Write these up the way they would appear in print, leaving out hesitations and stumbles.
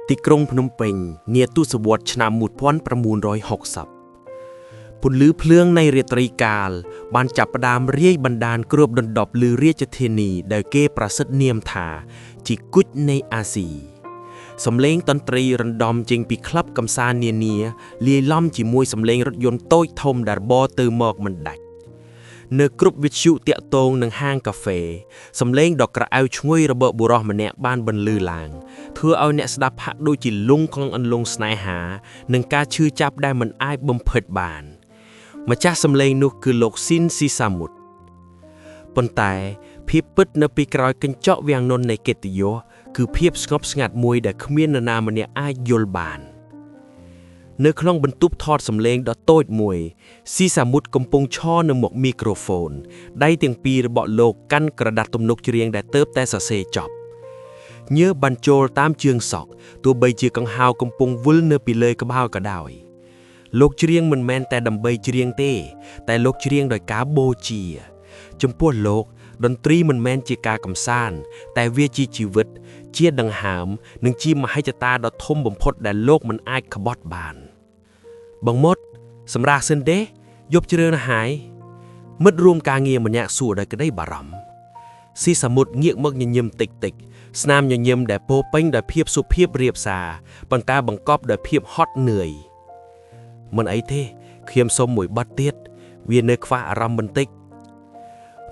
ទីក្រុងភ្នំពេញនាទសវត្សរ៍ឆ្នាំ1960ពន្លឺភ្លើងនៃរាត្រីកាលបានចាប់ផ្ដើមរាយបណ្ដានគ្របដណ្ដប់លើរាជធានីដែលគេប្រសិទ្ធនាមថាជាគុជនៃអាស៊ីសំឡេងតន្ត្រីរណ្ដំចេញពីក្លឹបកម្សាន្តនានាលាយឡំជាមួយសំឡេងរថយន្តតូចធំដែលបរទៅមកមិនដាច់នៅគ្រប់វិទ្យុតាក់ទងនឹងហាងកាហ្វេសំឡេងដ៏ក្រអៅឈ្ងុយរបស់បុរសម្នាក់បានបន្លឺឡើងធ្វើឲ្យអ្នកស្ដាប់ហាក់ដូចជាលង់ក្នុងអន្លង់ស្នេហានិងការឈឺចាប់ដែលមិនអាចបំភ្លេចបានម្ចាស់សំឡេងនោះគឺលោកស៊ីនស៊ីសាមុតប៉ុន្តែភាពពិតនៅពីក្រោយកញ្ចក់វាំងនននៃកិត្តិយសគឺភាពស្ងប់ស្ងាត់មួយដែលគ្មាននរណាម្នាក់អាចយល់បាននៅក្នុងបន្ទប់ថតសំឡេងដ៏តូចមួយស៊ីសាមុតកំពុងឈរនៅមុខមីក្រូហ្វូនដៃទាំងពីររបស់លោកកាន់ក្រដាស់ទំនុកច្រៀងដែលទើបតែសរសេរចប់ញើសបានចូលតាមជើងសក់ទោះបីជាកង្ហោកំពុងវិលនៅពីលើក្បាលក៏ដោយលោកច្រៀងមិនមែនតែដើម្បីច្រៀងទេតែលោកច្រៀងដោយការបូជាចំពោះលោកតន្ត្រីមិនមែនជាការកម្សាន្តតែវាជាជីវិតជាដង្ហើមនិងជាមហិច្ឆតាដ៏ធំបំផុតដែលលោកមិនអាចក្បត់បានបងមុតសម្រាប់សិនទេយប់ជ្រើណាស់ហើយមិត្តរួមការងារម្នាក់សួរដោយក្តីបារម្ភស៊ីសាមុតងាកមកញញឹមតិចតិចស្នាមញញឹមដែលពោពេញដោយភាពសុភាពរាបសារប៉ុន្តែបង្កប់ដោយភាពហត់នឿយមិនអីទេខ្ញុំសុំមួយបទទៀតវានៅខ្វះអារម្មណ៍បន្តិច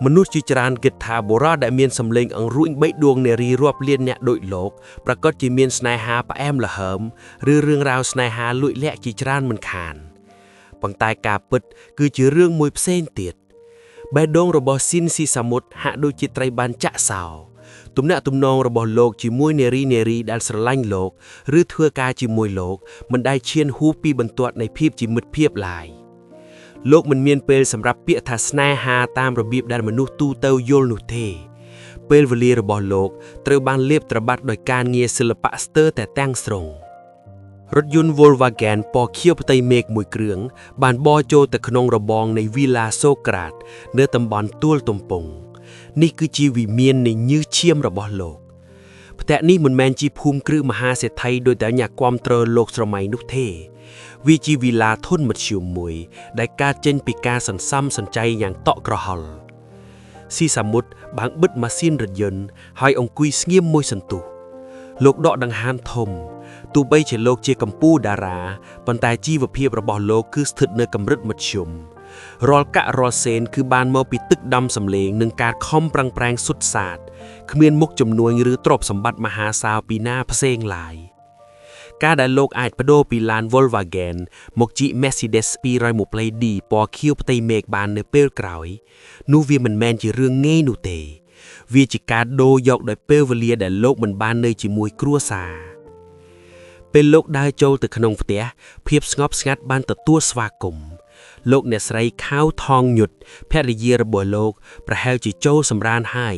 មនុស្សជាច្រើនគិតថាបុរសដែលមានសម្លេងអង្រួញបេះដូងនារីរាប់លានអ្នកដូចលោកប្រកាសជាមានស្នេហាផ្អែមល្ហើមឬរឿងរ៉ាវស្នេហាលួចលាក់ជាច្រើនមិនខានប៉ុន្តែការពិតគឺជារឿងមួយផ្សេងទៀតបេះដូងរបស់ស៊ីនស៊ីសាមុតហាក់ដូចជាត្រីបានចាក់សោទំនាក់ទំនងរបស់លោកជាមួយនារីដែលស្រឡាញ់លោកឬធ្វើការជាមួយលោកមិនដែលឈានហួសពីបន្ទាត់នៃភាពជាមិត្តភាពឡើយលោកមិនមានពេលសម្រាប់ពាក្យថាស្នេហាតាមរបៀបដែលមនុស្សទូទៅយល់នោះទេពេលវេលារបស់លោកត្រូវបានលេបត្របាត់ដោយការងារសិល្បៈស្ទើរតែទាំងស្រុងរថយន្ត Volkswagen ពណ៌ខៀវផ្ទៃមេឃមួយគ្រឿងបានបរចូលទៅក្នុងរបងនៃ Villa Socrates នៅតំបន់ទួលទំពង់នេះគឺជាវិមាននៃញើសឈាមរបស់លោកផ្ទះនេះមិនមែនជាភូមិគ្រឹះមហាសេដ្ឋីដោយតែអ្នកគាំទ្រលោកស្រមៃនោះទេវាជាវីឡាធន់មធ្យមមួយដែលកើតចេញពីការសន្សំសំចៃយ៉ាងតក់ក្រហល់ស៊ីសាមុតបាំងបិទម៉ាស៊ីនរថយន្តហើយអង្គុយស្ងៀមមួយសន្ទុះលោកដកដង្ហើមធំទោះបីជាលោកជាកម្ពុជាតារាប៉ុន្តែជីវភាពរបស់លោកគឺស្ថិតនៅកម្រិតមធ្យមរាល់កាក់រាល់សេនគឺបានមកពីទឹកដំសម្លេងនិងការខំប្រឹងប្រែងសុទ្ធសាធគ្មានមុខជំនួញឬទ្រព្យសម្បត្តិមហាសាលពីណាផ្សេងឡើយការដែលលោកអាចបដូរពីឡាន Volkswagen មកជិះ Mercedes 220D ពណ៌ខៀវផ្ទៃមេឃបាននៅពេលក្រោយនោះវាមិនមែនជារឿងងាយនោះទេវាជាការដូរយកដោយពេលវេលាដែលលោកមិនបាននៅជាមួយគ្រួសារពេលលោកដើរចូលទៅក្នុងផ្ទះភាពស្ងប់ស្ងាត់បានទទួលស្វាគមន៍លោកអ្នកស្រីខៅថងញុតភរិយារបស់លោកប្រហែលជាចូលសម្រានហើយ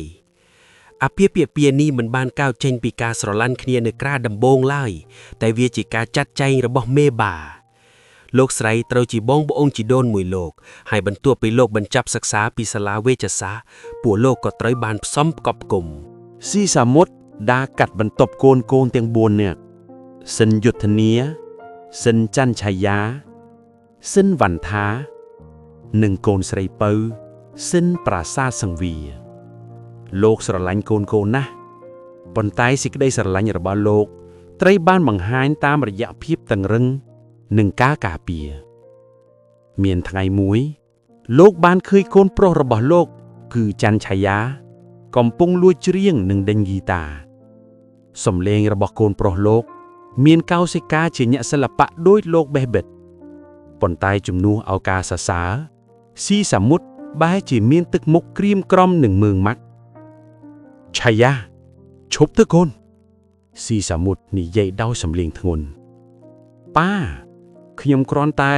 អាពាហ៍ពិពាហ៍នេះមិនបានកើតចេញពីការស្រឡាញ់គ្នានៅក្រាដំបូងឡើយតែវាជាការចាត់ចែងរបស់មេបាលោកស្រីត្រូវជាបងប្អូនជីដូនមួយលោកហើយបន្ទាប់ពីលោកបញ្ចប់សិក្សាពីសាលាវេជ្ជសាស្ត្រពួកលោកក៏ត្រូវបានផ្សំផ្គប់ផ្គុំស៊ីសាមុតដាកាត់បន្ទប់កូនទាំង4នាក់សិនយុទ្ធនាសិនច័ន្ទឆាយាសិនវណ្ណថានិងកូនស្រីពៅសិនប្រាសាទសង្វីលោកស្រឡាញ់កូនណាស់ប៉ុន្តែសេចក្តីស្រឡាញ់របស់លោកត្រូវបានបង្ហាញតាមរយៈភាពតឹងរឹងនិងការការពារមានថ្ងៃមួយលោកបានឃើញកូនប្រុសរបស់លោកគឺច័ន្ទឆាយាកំពុងលួចច្រៀងនិងដេញហ្គីតាសំឡេងរបស់កូនប្រុសលោកមានកោសិកាជាអ្នកសិល្បៈដូចលោកបេះបិទប៉ុន្តែជំនួសឲ្យការសរសើរស៊ីសាមុតបែរជាមានទឹកមុខក្រៀមក្រំនិងមើងម៉ាត់ឆាយាឈប់ទៅកូនស៊ីសាមុតនិយាយដោយសំឡេងធ្ងន់ប៉ាខ្ញុំគ្រាន់តែ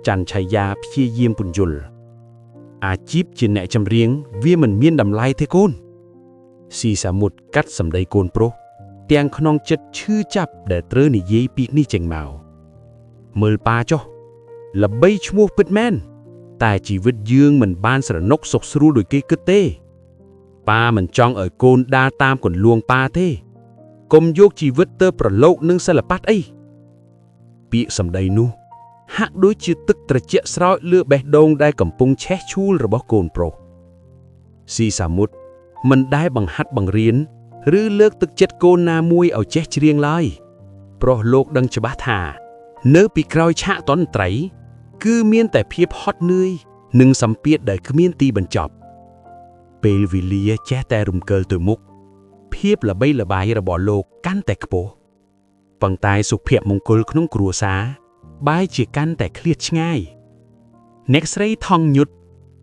ច័ន្ទឆាយាព្យាយាមពន្យល់អាជីពជាអ្នកចម្រៀងវាមិនមានតម្លៃទេកូនស៊ីសាមុតកាត់សម្ដីកូនប្រុសទាំងក្នុងចិត្តឈឺចាប់ដែលត្រូវនិយាយពីនេះចេញមកមើលប៉ាចុះល្បីឈ្មោះពិតមែនតែជីវិតយើងមិនបានស្រណុកសុខស្រួលដូចគេគិតទេប៉ាមិនចង់ឲ្យកូនដើរតាមគន្លងប៉ាទេ កុំយកជីវិតទៅប្រឡូកនឹងសិល្បៈអីពាក្យសម្ដីនោះហាក់ដូចជាទឹកត្រជាក់ស្រោចលើបេះដូងដែលកំពុងឆេះឆួលរបស់កូនប្រុសស៊ីសាមុតមិនដែលបង្ហាត់បង្រៀនឬលើកទឹកចិត្តកូនណាមួយឲ្យចេះច្រៀងឡើយព្រោះលោកដឹងច្បាស់ថានៅពីក្រោយឆាកតន្ត្រីគឺមានតែភាពហត់នឿយនិងសម្ពាធដែលគ្មានទីបញ្ចប់ពេលវេលាចេះតែរំកិលទៅមុខភាពល្បីល្បាញរបស់លោកកាន់តែខ្ពស់ប៉ុន្តែសុភមង្គលក្នុងគ្រួសារបែរជាកាន់តែឃ្លាតឆ្ងាយអ្នកស្រីថងយុទ្ធ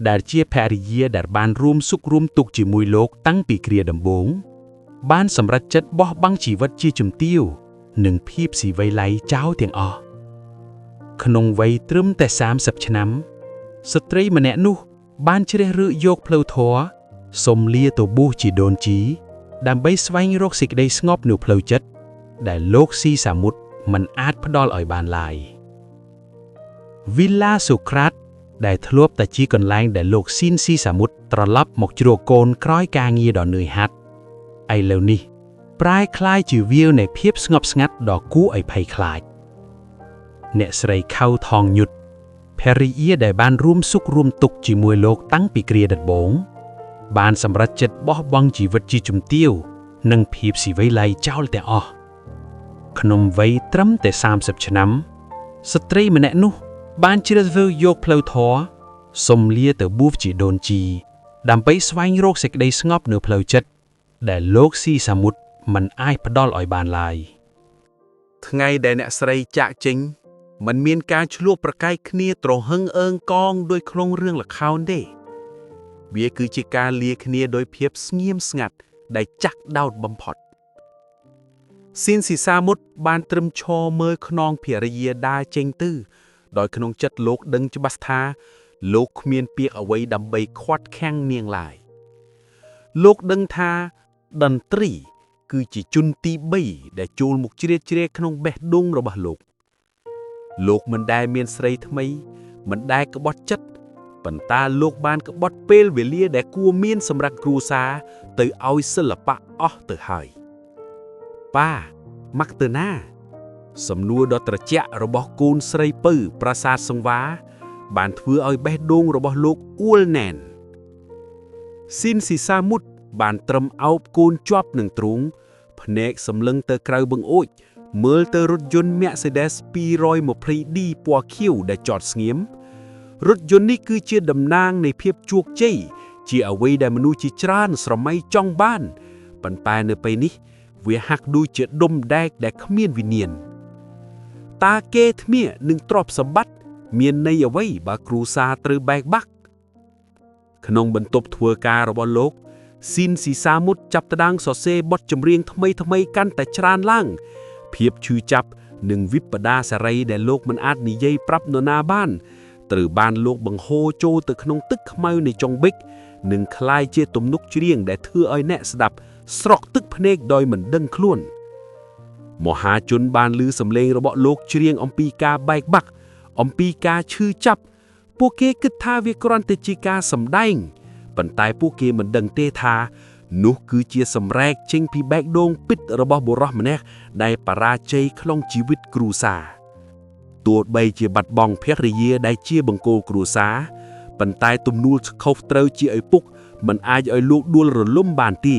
ដែលជាភរិយាដែលបានរួមសុខរួមទុក្ខជាមួយលោកតាំងពីគ្រាដំបូងបានសម្រេចចិត្តបោះបង់ជីវិតជាជំទាវនិងភាពស៊ីវិល័យចោលទាំងអស់ក្នុងវ័យត្រឹមតែ30ឆ្នាំស្ត្រីម្នាក់នោះបានជ្រើសរើសយកផ្លូវធម៌សុំលាទៅបួសជាដូនជីដើម្បីស្វែងរកសេចក្តីស្ងប់នៅផ្លូវចិត្តដែលលោកស៊ីសាមុតមិនអាចផ្ដល់ឲ្យបានឡើយវីឡាសូក្រាតដែលធ្លាប់តែជាកន្លែងដែលលោកស៊ីនស៊ីសាមុតត្រឡប់មកជ្រកកូនក្រោយការងារដ៏នឿយហត់ឥឡូវនេះប្រែคล้ายជាវាលនៃភាពស្ងប់ស្ងាត់ដ៏គួរឲ្យភ័យខ្លាចអ្នកស្រីខៅថងយុទ្ធភរិយាដែលបានរួមសុខរួមទុក្ខជាមួយលោកតាំងពីគ្រាដំបូងបានសម្រេចចិត្តបោះបង់ជីវិតជាជំទាវនិងភាពស៊ីវិល័យចោលទាំងអស់ក្នុងវ័យត្រឹមតែ30ឆ្នាំស្ត្រីម្នាក់នោះបានជ្រើសរើសយកផ្លូវធម៌សុំលាទៅបួសជាដូនជីដើម្បីស្វែងរកសេចក្តីស្ងប់នៅផ្លូវចិត្តដែលលោកស៊ីសាមុតមិនអាចផ្ដល់ឲ្យបានឡើយថ្ងៃដែលអ្នកស្រីចាក់ចេញមិនមានការឈ្លោះប្រកែកគ្នាទ្រហឹងអើងកងដោយក្នុងរឿងល្ខោនទេវាគឺជាការលាគ្នាដោយភាពស្ងៀមស្ងាត់ដែលចាក់ដោតបំផុតស៊ីនស៊ីសាមុតបានត្រឹមឈរមើលខ្នងភរិយាដើរចេញទៅដោយក្នុងចិត្តលោកដឹងច្បាស់ថាលោកគ្មានពាក្យអ្វីដើម្បីឃាត់ខាំងនាងឡើយលោកដឹងថាតន្ត្រីគឺជាជនទី3ដែលចូលមកជ្រៀតជ្រែកក្នុងបេះដូងរបស់លោកមិនដែលមានស្រីថ្មីមិនដែលក្បត់ចិត្តប៉ុន្តែលោកបានក្បត់ពេលវេលាដែលគួរមានសម្រាប់គ្រួសារទៅឲ្យសិល្បៈអស់ទៅហើយប៉ាម៉ាក់ទៅណាសំណួរដ៏ត្រជាក់របស់កូនស្រីពៅប្រាសាទសង្វាបានធ្វើឲ្យបេះដូងរបស់លោកអួលណែនស៊ីនស៊ីសាមុតបានត្រឹមអោបកូនជាប់នឹងទ្រូងភ្នែកសម្លឹងទៅក្រៅបង្អួចមើលទៅរថយន្ត Mercedes 220D ពណ៌ខៀវដែលចតស្ងៀមរថយន្តនេះគឺជាតំណាងនៃភាពជោគជ័យជាអ្វីដែលមនុស្សជាច្រើនស្រមៃចង់បានប៉ុន្តែនៅពេលនេះវាហាក់ដូចជាដុំដែកដែលគ្មានវិញ្ញាណតាគេធ្មានឹងទ្រព្យសម្បត្តិមានន័យអ្វីបើគ្រួសារត្រូវបែកបាក់ក្នុងបន្ទប់ធ្វើការរបស់លោកស៊ីនស៊ីសាមុតចាប់ផ្ដើមសរសេរបទចម្រៀងថ្មីកាន់តែច្រើនឡើងភាពឈឺចាប់និងវិបដាសារីដែលលោកមិនអាចនិយាយប្រាប់នរណាបានត្រូវបានលោកបង្ហូរចូលទៅក្នុងទឹកខ្មៅនៃចុងប៊ិកនិងคล้ายជាទំនុកច្រៀងដែលធ្វើឲ្យអ្នកស្ដាប់ស្រក់ទឹកភ្នែកដោយមិនដឹងខ្លួនមហាជនបានឮសំឡេងរបស់លោកច្រៀងអំពីការបែកបាក់អំពីការឈឺចាប់ពួកគេគិតថាវាគ្រាន់តែជាការសម្ដែងប៉ុន្តែពួកគេមិនដឹងទេថានោះគឺជាសម្រែកចេញពីបែកដូងពិតរបស់បុរសម្នាក់ដែលបរាជ័យក្នុងជីវិតគ្រួសារទោះបីជាបាត់បង់ភរិយាដែលជាបង្គោលគ្រួសារប៉ុន្តែទំនួលខុសត្រូវជាឪពុកមិនអាចឲ្យលោកដួលរលំបានទេ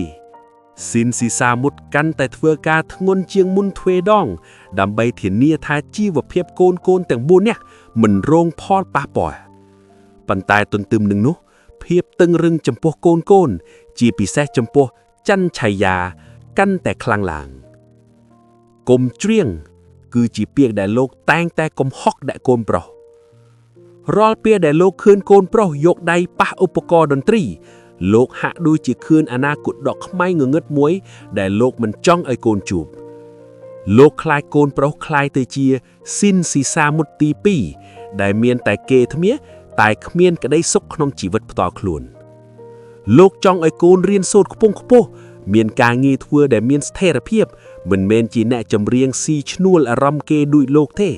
ស៊ីនស៊ីសាមុតកាន់តែធ្វើការធ្ងន់ជាងមុនទ្វេដងដើម្បីធានាថាជីវភាពកូនទាំង4នាក់មិនរងផលប៉ះពាល់ប៉ុន្តែទន្ទឹមនឹងនោះភាពតឹងរឹងចំពោះកូនជាពិសេសចំពោះច័ន្ទឆៃយាកាន់តែខ្លាំងឡើងកុំច្រៀងគឺជាពាក្យដែលលោកតែងតែកំហុកដាក់កូនប្រុសរាល់ពេលដែលលោកឃើញកូនប្រុសយកដៃប៉ះឧបករណ៍តន្ត្រីលោកហាក់ដូចជាឃើញអនាគតដ៏ខ្មៅងងឹតមួយដែលលោកមិនចង់ឲ្យកូនជួបលោកខ្លាចកូនប្រុសខ្លាយទៅជាស៊ីនស៊ីសាមុតទី2ដែលមានតែគេធ្មាតែគ្មានក្តីសុខក្នុងជីវិតផ្ទាល់ខ្លួនលោកចង់ឲ្យកូនរៀនសូត្រខ្ពង់ខ្ពស់មានការងារធ្វើដែលមានស្ថិរភាពមិនមែនជាអ្នកចម្រៀងស៊ីឈ្នួលអារម្មណ៍គេដូចលោកទេ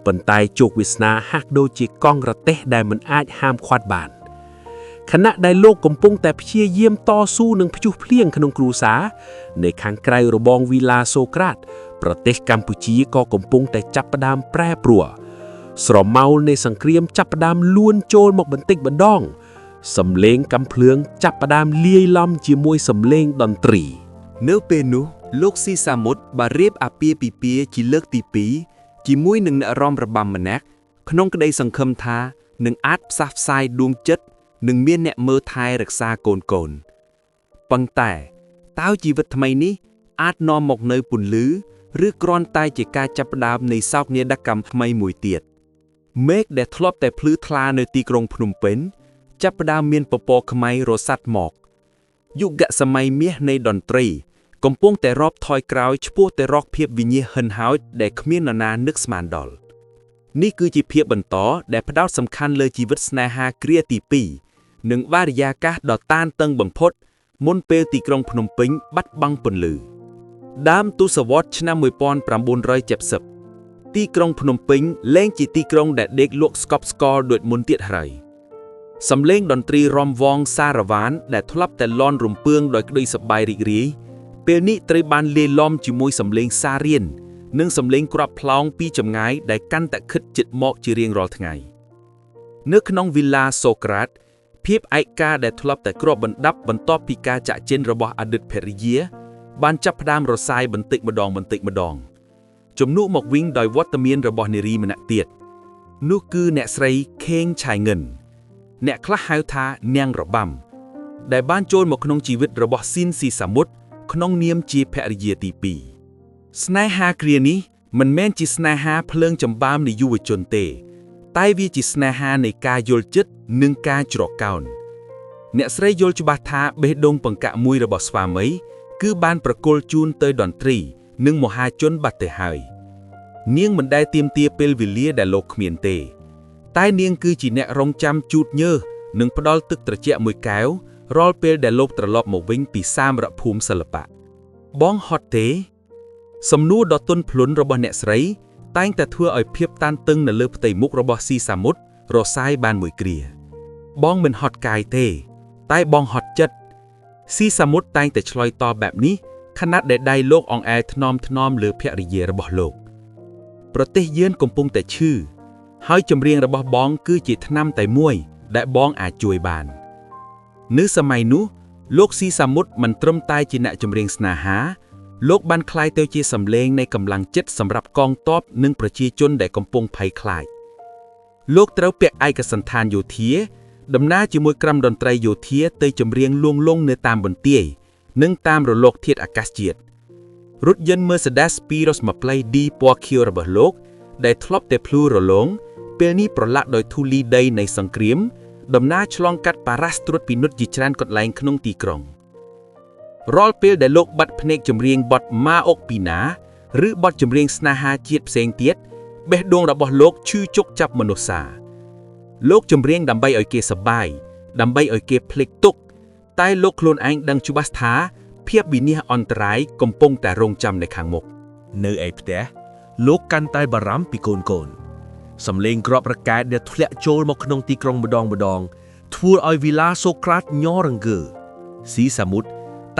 ប៉ុន្តែជោគវាសនាហាក់ដូចជាកង់រទេះដែលមិនអាចហាមឃាត់បាន ខណៈដែលលោកកំពុងតែព្យាយាមតស៊ូនឹងព្យុះភ្លៀងក្នុងគ្រួសារនៅខាងក្រៅរបងវីឡាសូក្រាតប្រទេសកម្ពុជាក៏កំពុងតែចាប់ផ្ដើមប្រែប្រួលស្រមោលនៃសង្គ្រាមចាប់ផ្ដើមលួនចូលមកបន្តិចម្ដងសំឡេងកាំភ្លើងចាប់ផ្ដើមលាយឡំជាមួយសំឡេងតន្ត្រីនៅពេលនោះលោកស៊ីសាមុតបានរៀបអាពាហ៍ពិពាហ៍ជាលើកទី2ជាមួយនឹងអ្នករាំរបាំម្នាក់ក្នុងក្តីសង្ឃឹមថានឹងអាចផ្សះផ្សាយដួងចិត្តនិងមានអ្នកមើលថែរក្សាកូនប៉ុន្តែតើជីវិតថ្មីនេះអាចនាំមកនូវពន្លឺឬគ្រាន់តែជាការចាប់ផ្ដើមនៃសោកនាដកម្មថ្មីមួយទៀតមេឃដែលធ្លាប់តែភ្លឺថ្លានៅទីក្រុងភ្នំពេញចាប់ផ្ដើមមានពពកខ្មៅរសាត់មកយុគសម័យមាសនៃតន្ត្រីកំពុងតែរាប់ថយក្រោយឆ្ពោះទៅរកភាពវិញ្ញាហិនហោចដែលគ្មាននរណានឹកស្មានដល់នេះគឺជាភាពបន្តដែលផ្ដោតសំខាន់លើជីវិតស្នេហាគ្រាទី2និងបរិយាកាសដ៏តានតឹងបំផុតមុនពេលទីក្រុងភ្នំពេញបាត់បង់ពន្លឺដើមទសវត្សរ៍ឆ្នាំ1970ទីក្រុងភ្នំពេញលែងជាទីក្រុងដែលដេកលក់ស្កប់ស្កល់ដូចមុនទៀតហើយសំឡេងតន្ត្រីរាំវង់សារ៉ាវ៉ានដែលធ្លាប់តែលាន់រំពើងដោយក្តីសប្បាយរីករាយពេលនេះត្រូវបានលាយឡំជាមួយសំឡេងសារៀននិងសំឡេងគ្រាប់ផ្លោងពីចម្ងាយដែលកាន់តែខិតជិតមកជារៀងរាល់ថ្ងៃនៅក្នុងវីឡាសូក្រាតភាពឯកាដែលធ្លាប់តែគ្របដណ្ដប់បន្ទាប់ពីការចាក់ចេញរបស់អតីតភរិយាបានចាប់ផ្ដើមរសាយបន្តិចម្ដងជំនួសមកវិញដោយវត្តមានរបស់នារីម្នាក់ទៀតនោះគឺអ្នកស្រីខេងឆៃងិនអ្នកខ្លះហៅថានាងរបាំដែលបានចូលមកក្នុងជីវិតរបស់ស៊ីនស៊ីសាមុតក្នុងនាមជាភរិយាទី2ស្នេហាគ្រានេះមិនមែនជាស្នេហាភ្លើងចម្បាមនៃយុវជនទេតែវាជាស្នេហានៃការយល់ចិត្តនិងការច្រកកោនអ្នកស្រីយល់ច្បាស់ថាបេះដូងបង្កាក់មួយរបស់ស្វាមីគឺបានប្រគល់ជូនទៅតន្ត្រីនិងមហាជនបាត់ទៅហើយនាងមិនដែលទាមទារពេលវេលាដែលលោកគ្មានទេតែនាងគឺជាអ្នករងចាំជូតញើសនិងផ្ដល់ទឹកត្រជាក់មួយកែវរាល់ពេលដែលលោកត្រឡប់មកវិញពីសាមរភូមិសិល្បៈបងហត់ទេសំណួរដ៏ទន់ភ្លន់របស់អ្នកស្រីតែងតែធ្វើឲ្យភាពតានតឹងនៅលើផ្ទៃមុខរបស់ស៊ីសាមុតរសាយបានមួយគ្រាបងមិនហត់កាយទេតែបងហត់ចិត្តស៊ីសាមុតតែងតែឆ្លើយតបបែបនេះខណៈដែលដៃលោកអង្អែលថ្នមលើភរិយារបស់លោកប្រទេសយើងកំពុងតែឈឺហើយចម្រៀងរបស់បងគឺជាថ្នាំតែមួយដែលបងអាចជួយបាននៅសម័យនោះលោកស៊ីសាមុតមិនត្រឹមតែជាអ្នកចម្រៀងស្នេហាលោកបានក្លាយទៅជាសម្លេងនៃកម្លាំងចិត្តសម្រាប់កងទ័ពនិងប្រជាជនដែលកំពុងភ័យខ្លាចលោកត្រូវពាក់ឯកសណ្ឋានយោធាដំណើរជាមួយក្រុមតន្ត្រីយោធាទៅចម្រៀងលួងលងនៅតាមបន្ទាយនិងតាមរលកធាតុអាកាសជាតិរថយន្ត Mercedes 220D ពណ៌ខៀវរបស់លោកដែលធ្លាប់តែភ្លឺរលោងពេលនេះប្រឡាក់ដោយធូលីដីនៃសង្គ្រាមដំណើរឆ្លងកាត់ប៉ារ៉ាសត្រួតពិនិត្យជាច្រើនកន្លែងក្នុងទីក្រុងរាល់ពេលដែលលោកបាត់ភ្នែកចម្រៀងបទម៉ាអុកពីណាឬបទចម្រៀងស្នេហាជាតិផ្សេងទៀតបេះដូងរបស់លោកឈឺជុកចាប់មនុស្សសាលោកចម្រៀងដើម្បីឲ្យគេសប្បាយដើម្បីឲ្យគេភ្លេចទុក្ខតែលោកខ្លួនឯងដឹងច្បាស់ថាភាពវិនាសអន្តរាយកំពុងតែរងចាំនៅខាងមុខនៅឯផ្ទះលោកកាន់តែបារម្ភពីកូនសំឡេងគ្រាប់រកែតដែលធ្លាក់ចូលមកក្នុងទីក្រុងម្ដងធ្វើឲ្យវីឡាសូក្រាតញ័ររង្គើស៊ីសាមុត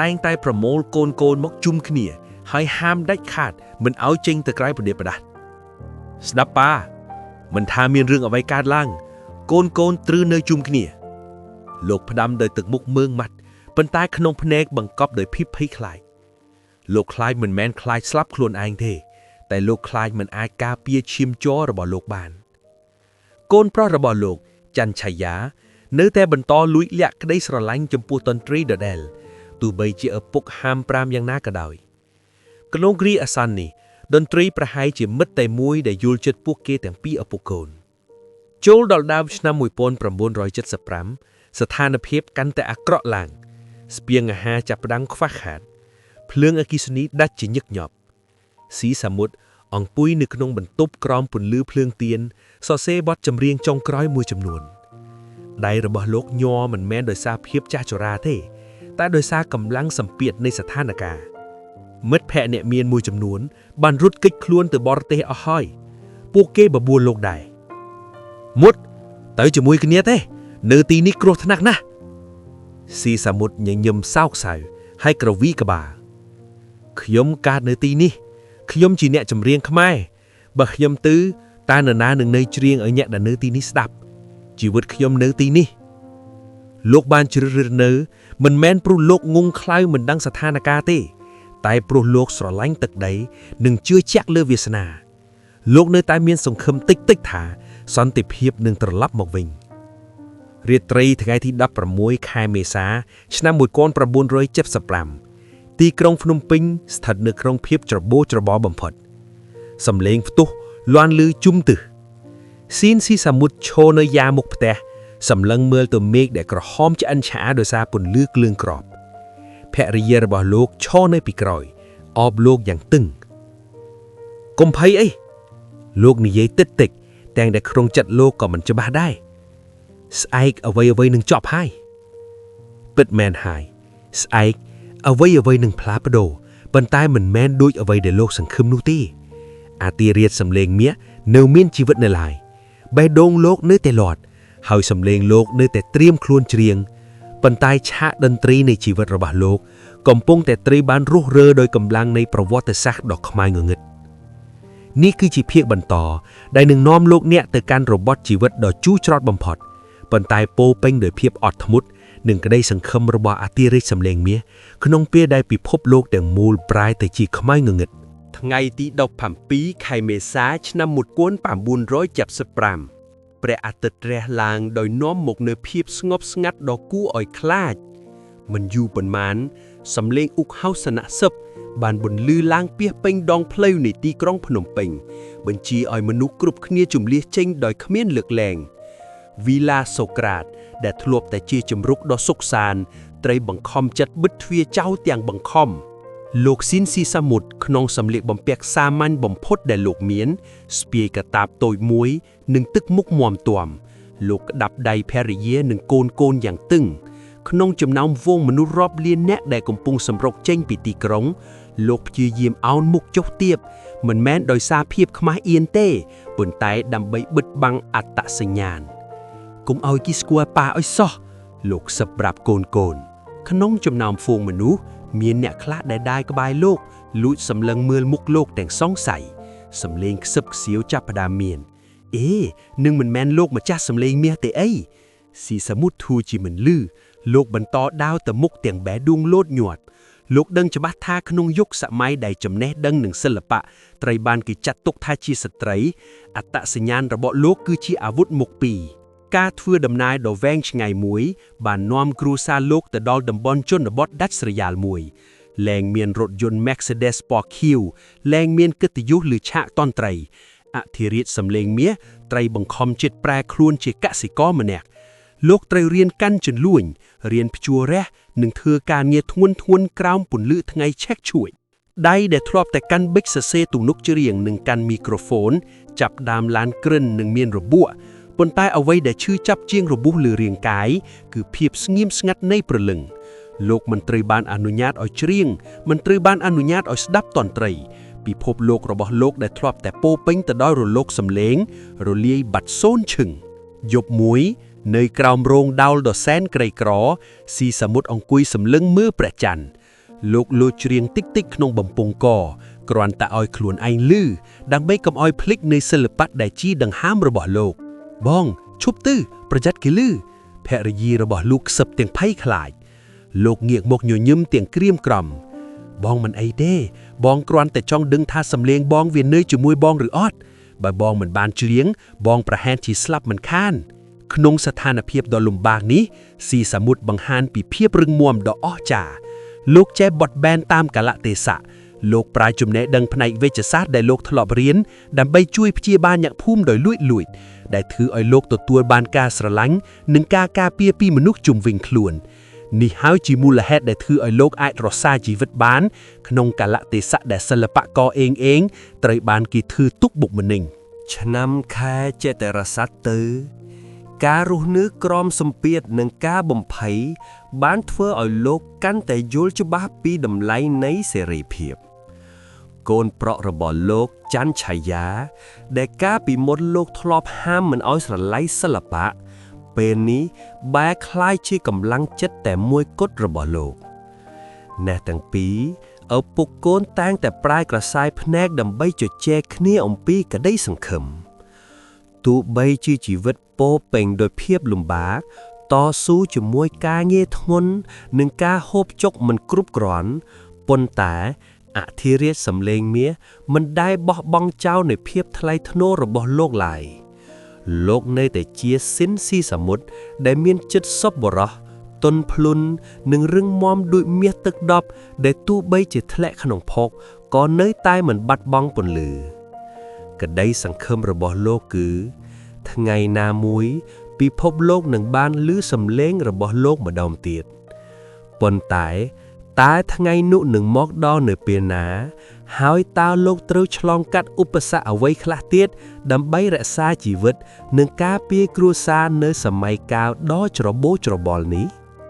តែងតែប្រមូលកូនមកជុំគ្នាហើយហាមដាច់ខាតមិនឲ្យចេញទៅក្រៅប្រទេសផ្ដាស់ស្ដាប់ប៉ាមិនថាមានរឿងអ្វីកើតឡើងកូនត្រូវនៅជុំគ្នាលោកផ្ដាំដោយទឹកមុខមើងម៉ាត់ប៉ុន្តែក្នុងភ្នែកបង្កប់ដោយភាពភ័យខ្លាចលោកខ្លាចមិនមែនខ្លាចស្លាប់ខ្លួនឯងទេតែលោកខ្លាចមិនអាចការពារឈាមជ័ររបស់លោកបានកូនប្រុសរបស់លោកច័ន្ទឆាយានៅតែបន្តលួចលាក់ក្តីស្រឡាញ់ចំពោះតន្ត្រីដដែលទោះបីជាឪពុកហាមប្រាមយ៉ាងណាក៏ដោយក្នុងគ្រាអាសន្ននេះតន្ត្រីប្រហែលជាមិត្តតែមួយដែលយល់ចិត្តពួកគេទាំងពីរឪពុកកូនចូលដល់ដើមឆ្នាំ1975ស្ថានភាពកាន់តែអាក្រក់ឡើងស្ពាងអាហារចាប់ផ្ដើមខ្វះខាតភ្លើងអគ្គិសនីដាច់ជាញឹកញាប់ស៊ីសាមុតអង្គុយនៅក្នុងបន្ទប់ក្រោមពន្លឺភ្លើងទៀនសរសេរបទចម្រៀងចុងក្រោយមួយចំនួនដៃរបស់លោកញ័រមិនមែនដោយសារភាពចាស់ជរាទេតែដោយសារកម្លាំងសម្ពាធនៃស្ថានភាពមិត្តភ័ក្តិអ្នកមានមួយចំនួនបានរត់គេចខ្លួនទៅបរទេសអស់ហើយពួកគេបបួលលោកដែរមុតទៅជាមួយគ្នាទេនៅទីនេះគ្រោះថ្នាក់ណាស់ ស៊ីសាមុតញញឹមសោកសៅហើយក្រវីក្បាលខ្ញុំកើតនៅទីនេះខ្ញុំជាអ្នកចម្រៀងខ្មែរបើខ្ញុំទៅតើនរណានឹងនៅច្រៀងឲ្យអ្នកដែលនៅទីនេះស្ដាប់ជីវិតខ្ញុំនៅទីនេះលោកបានជ្រើសរើសនៅមិនមែនព្រោះលោកងងខ្លៅមិនដឹងស្ថានភាពទេតែព្រោះលោកស្រឡាញ់ទឹកដីនិងជឿជាក់លើវាសនាលោកនៅតែមានសង្ឃឹមតិចៗថាសន្តិភាពនឹងត្រឡប់មកវិញរាត្រីថ្ងៃទី16ខែមេសាឆ្នាំ1975ទីក្រុងភ្នំពេញស្ថិតនៅក្នុងភាពច្របូកច្របល់បំផុតសំឡេងផ្ទុះលាន់ឮជុំទិសស៊ីសាមុតឈរនៅយ៉ាមុខផ្ទះសម្លឹងមើលទៅមេឃដែលក្រហមឆ្អិនឆាដោយសារពន្លឺគ្លឿងក្របភរិយារបស់លោកឈរនៅពីក្រោយអបលោកយ៉ាងតឹងកុំភ័យអីលោកនិយាយតិចៗតែដែលក្នុងចិត្តលោកក៏មិនច្បាស់ដែរស្អែកអ្វីនឹងចប់ហើយពិតមែនហើយស្អែកអ្វីនឹងផ្លាស់ប្ដូរប៉ុន្តែមិនមែនដូចអ្វីដែលលោកសង្ឃឹមនោះទេអាទីរាជសំឡេងមាសនៅមានជីវិតនៅឡើយបេះដូងលោកនៅតែលាត់ហើយសំឡេងលោកនៅតែត្រៀមខ្លួនច្រៀងប៉ុន្តែឆាកតន្ត្រីនៃជីវិតរបស់លោកកំពុងតែត្រូវបានរុះរើដោយកម្លាំងនៃប្រវត្តិសាស្ត្រដ៏ខ្មៅងងឹតនេះគឺជាភាគបន្តដែលនឹងនាំលោកអ្នកទៅកាន់របត់ជីវិតដ៏ជូរច្រត់បំផុតប៉ុន្តែពោពេញដោយភាពអត់ធ្មត់និងក្តីសង្ឃឹមរបស់អធិរាជសំឡេងមាសក្នុងពេលដែលពិភពលោកទាំងមូលប្រែទៅជាខ្មៅងងឹតថ្ងៃទី17ខែមេសាឆ្នាំ1975ព្រះអាទិត្យរះឡើងដោយនាំមកនូវភាពស្ងប់ស្ងាត់ដ៏គួរឲ្យខ្លាចមិនយូរប៉ុន្មានសំឡេងអ៊ុកហៅសនៈសឹបបានបន្លឺឡើងពាសពេញដងផ្លូវនៃទីក្រុងភ្នំពេញបញ្ជាឲ្យមនុស្សគ្រប់គ្នាជម្លៀសចេញដោយគ្មានលើកលែងវីឡាសូក្រាតដែលធ្លាប់តែជាជំរុកដ៏សុខសាន្តត្រូវបង្ខំចិត្តបិទទ្វារចោលទាំងបង្ខំលោកស៊ីនស៊ីសាមុតក្នុងសម្លៀកបំពាក់សាមញ្ញបំផុតដែលលោកមានស្ពាយកតាបតូចមួយនិងទឹកមុខមាំទាំលោកក្តាប់ដៃភរិយានិងកូនយ៉ាងតឹងក្នុងចំណោមវងមនុស្សរាប់លានអ្នកដែលកំពុងសម្រុកចេញពីទីក្រុងលោកព្យាយាមអោនមុខចុះទាបមិនមែនដោយសារភាពខ្មាស់អៀនទេប៉ុន្តែដើម្បីបិទបាំងអត្តសញ្ញាណកុំឲ្យគេស្គាល់ប៉ាឲ្យសោះលោកសឹបប្រាប់កូនក្នុងចំណោមហ្វូងមនុស្សមានអ្នកខ្លះដែលដាយក្បែរលោកលួចសម្លឹងមើលមុខលោកទាំងសង្ស័យសម្លេងខ្សឹបខ្សៀវចាប់ផ្ដើមមាននឹងមិនមែនលោកម្ចាស់សម្លេងមាសទេអីស៊ីសាមុតធូរជាមិនលឺលោកបន្តដាវទៅមុខទាំងបែដួងលោតញាត់លោកដឹងច្បាស់ថាក្នុងយុគសម័យដែលចំណេះដឹងនិងសិល្បៈត្រូវបានគេចាត់ទុកថាជាស្ត្រីអត្តសញ្ញាណរបស់លោកគឺជាអាវុធមុខពីរការធ្វើដំណើរដ៏វែងឆ្ងាយមួយបាននាំគ្រួសារលោកទៅដល់តំបន់ជនបទដាច់ស្រយាលមួយលែងមានរថយន្ត Mercedes Sport Q លែងមានកិត្តិយសឬឆាកតន្ត្រីអធិរាជសំឡេងមាសត្រូវបង្ខំចិត្តប្រែខ្លួនជាកសិករម្នាក់លោកត្រូវរៀនកាន់ជន្លួញរៀនភ្ជួររះនិងធ្វើការងារធ្ងន់ក្រោមពន្លឺថ្ងៃឆេះឈួយដៃដែលធ្លាប់តែកាន់ប៊ិចសរសេរទំនុកច្រៀងនិងកាន់មីក្រូហ្វូនចាប់ដើមឡានក្រិននិងមានរបួសប៉ុន្តែអ្វីដែលឈឺចាប់ជាងរបួសលើរាងកាយគឺភាពស្ងៀមស្ងាត់នៃព្រលឹងលោកមិនត្រូវបានអនុញ្ញាតឲ្យច្រៀងមិនត្រូវបានអនុញ្ញាតឲ្យស្ដាប់តន្ត្រីពិភពលោករបស់លោកដែលធ្លាប់តែពោពេញទៅដោយរលកសំឡេងរលាយបាត់សូន្យឈឹងយប់មួយនៅក្រោមរោងដោលដ៏សែនក្រីក្រស៊ីសាមុតអង្គុយសម្លឹងមើលព្រះច័ន្ទលោកលួចច្រៀងតិចក្នុងបំពង់កគ្រាន់តែឲ្យខ្លួនឯងលឺដើម្បីកុំឲ្យភ្លេចនៅសិល្បៈដែលជាដង្ហើមរបស់លោកបងឈប់ទៅប្រយ័ត្នគេលឺភរិយារបស់លោកខ្សឹបទាំងភ័យខ្លាចលោកងាកមកញញឹមទាំងក្រៀមក្រំបងមិនអីទេបងគ្រាន់តែចង់ដឹងថាសំឡេងបងវានៅជាមួយបងឬអត់បើបងមិនបានច្រៀងបងប្រហែលជាស្លាប់មិនខានក្នុងស្ថានភាពដ៏លំបាកនេះស៊ីសាមុតបង្ហាញពីភាពរឹងមាំដ៏អស្ចារ្យលោកចេះបត់បែនតាមកាលៈទេសៈលោកប្រាជ្ញចំណេះដឹងផ្នែកវេជ្ជសាស្ត្រដែលលោកធ្លាប់រៀនដើម្បីជួយព្យាបាលអ្នកភូមិដោយលួចដែលធ្វើឲ្យលោកទទួលបានការស្រឡាញ់និងការការពារពីមនុស្សជុំវិញខ្លួននេះហើយជាមូលហេតុដែលធ្វើឲ្យលោកអាចរក្សាជីវិតបានក្នុងកាលៈទេសៈដែលសិល្បករអេងត្រូវបានគេធ្វើទុកបុកម្នេញឆ្នាំខែចេតរស័តទៅការរស់នៅក្រោមសម្ពាធនិងការបំភ័យបានធ្វើឲ្យលោកកាន់តែយល់ច្បាស់ពីតម្លៃនៃសេរីភាពកូនប្រុសរបស់លោកច័ន្ទឆាយាដែលកាលពីមុនលោកធ្លាប់ហាមមិនឲ្យស្រឡាញ់សិល្បៈ ពេលនេះបែរคล้ายជាកម្លាំងចិត្តតែមួយគត់របស់លោកអ្នកទាំងពីរឪពុកកូនតែងតែប្រាយក្រសាយភ្នែកដើម្បីជជែកគ្នាអំពីក្តីសង្ឃឹមទោះបីជាជីវិតពោពេញដោយភាពលំបាកតស៊ូជាមួយការងារធ្ងន់និងការហូបចុកមិនគ្រប់គ្រាន់ប៉ុន្តែអធិរាជសំឡេងមាសមិនដែលបោះបង់ចោលនៃភាពថ្លៃថ្នូររបស់លោកឡើយលោកនៅតែជាស៊ីនស៊ីសមុទ្រដែលមានចិត្តសប្បុរសទន់ភ្លន់និងរឹងមាំដូចមាសទឹកដប់ដែលទោះបីជាធ្លាក់ក្នុងភពក៏នៅតែមិនបាត់បង់ពន្លឺក្តីសង្ឃឹមរបស់លោកគឺថ្ងៃណាមួយពិភពលោកនឹងបានឮសំឡេងរបស់លោកម្ដងទៀតប៉ុន្តែតើថ្ងៃនោះនឹងមកដល់នៅពេលណាហើយតើលោកត្រូវឆ្លងកាត់ឧបសគ្គអ្វីខ្លះទៀតដើម្បីរក្សាជីវិតនិងការពារគ្រួសារនៅសម័យកាលដ៏ច្របូកច្របល់នេះ